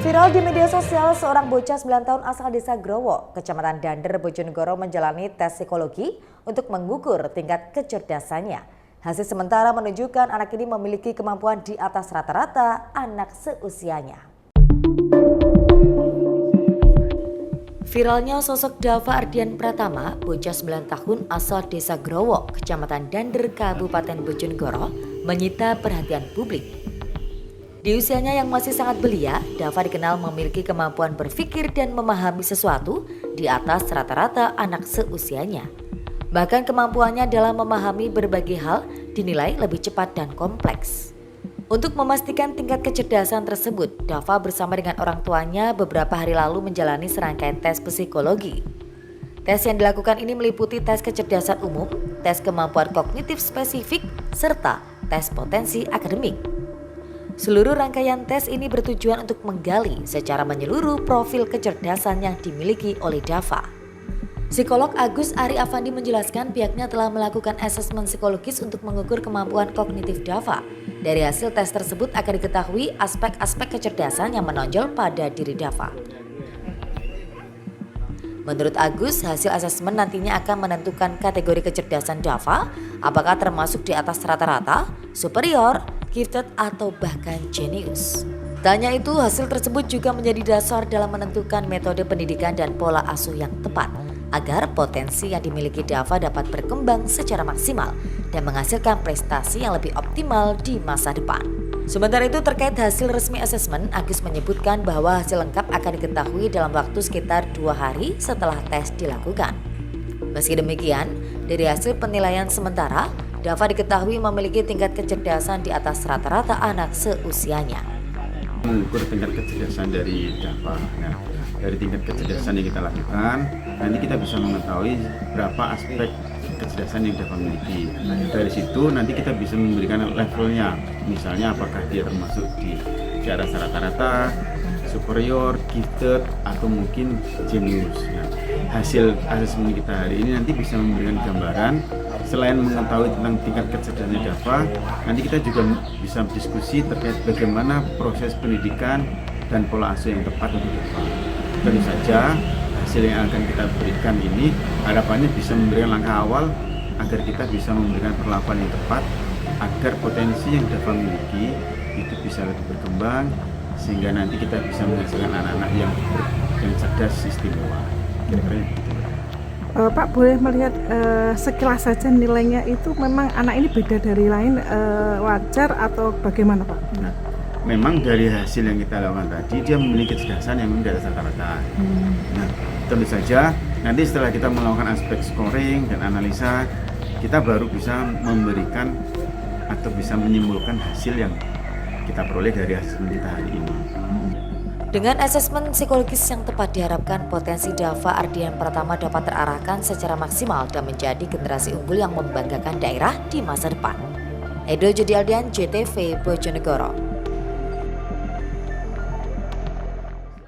Viral di media sosial, seorang bocah 9 tahun asal desa Growo, Kecamatan Dander, Bojonegoro menjalani tes psikologi untuk mengukur tingkat kecerdasannya. Hasil sementara menunjukkan anak ini memiliki kemampuan di atas rata-rata anak seusianya. Viralnya sosok Dava Ardian Pratama, bocah 9 tahun asal desa Growo, Kecamatan Dander, Kabupaten Bojonegoro, menyita perhatian publik. Di usianya yang masih sangat belia, Dava dikenal memiliki kemampuan berpikir dan memahami sesuatu di atas rata-rata anak seusianya. Bahkan kemampuannya dalam memahami berbagai hal dinilai lebih cepat dan kompleks. Untuk memastikan tingkat kecerdasan tersebut, Dava bersama dengan orang tuanya beberapa hari lalu menjalani serangkaian tes psikologi. Tes yang dilakukan ini meliputi tes kecerdasan umum, tes kemampuan kognitif spesifik, serta tes potensi akademik. Seluruh rangkaian tes ini bertujuan untuk menggali secara menyeluruh profil kecerdasan yang dimiliki oleh Dava. Psikolog Agus Ari Afandi menjelaskan pihaknya telah melakukan asesmen psikologis untuk mengukur kemampuan kognitif Dava. Dari hasil tes tersebut akan diketahui aspek-aspek kecerdasan yang menonjol pada diri Dava. Menurut Agus, hasil asesmen nantinya akan menentukan kategori kecerdasan Dava, apakah termasuk di atas rata-rata, superior, gifted, atau bahkan jenius. Tanya itu, hasil tersebut juga menjadi dasar dalam menentukan metode pendidikan dan pola asuh yang tepat, agar potensi yang dimiliki Dava dapat berkembang secara maksimal dan menghasilkan prestasi yang lebih optimal di masa depan. Sementara itu, terkait hasil resmi asesmen, Agus menyebutkan bahwa hasil lengkap akan diketahui dalam waktu sekitar 2 hari setelah tes dilakukan. Meski demikian, dari hasil penilaian sementara, Dava diketahui memiliki tingkat kecerdasan di atas rata-rata anak seusianya. Mengukur tingkat kecerdasan dari Dava. Nah, dari tingkat kecerdasan yang kita lakukan, nanti kita bisa mengetahui berapa aspek kecerdasan yang Dava miliki. Dari situ nanti kita bisa memberikan levelnya, misalnya apakah dia termasuk di atas rata-rata, superior, gifted, atau mungkin jenius. Nah, hasil asesmen kita hari ini nanti bisa memberikan gambaran. Selain mengetahui tentang tingkat kecerdasan Dava, nanti kita juga bisa diskusi terkait bagaimana proses pendidikan dan pola asuh yang tepat untuk Dava. Tentu saja hasil yang akan kita berikan ini harapannya bisa memberikan langkah awal agar kita bisa memberikan perlakuan yang tepat agar potensi yang Dava miliki itu bisa lebih berkembang sehingga nanti kita bisa menghasilkan anak-anak yang cerdas istimewa. Kira-kira begitu. Pak, boleh melihat sekilas saja nilainya itu memang anak ini beda dari lain, wajar atau bagaimana Pak? Nah, memang dari hasil yang kita lakukan tadi dia memiliki kecerdasan yang memang di atas rata-rata. Nah, tentu saja nanti setelah kita melakukan aspek scoring dan analisa, kita baru bisa memberikan atau bisa menyimpulkan hasil yang kita peroleh dari hasil kita hari ini. Dengan asesmen psikologis yang tepat diharapkan potensi Dava Ardian Pratama dapat terarahkan secara maksimal dan menjadi generasi unggul yang membanggakan daerah di masa depan. Edo Judi Aldian, JTV Bojonegoro.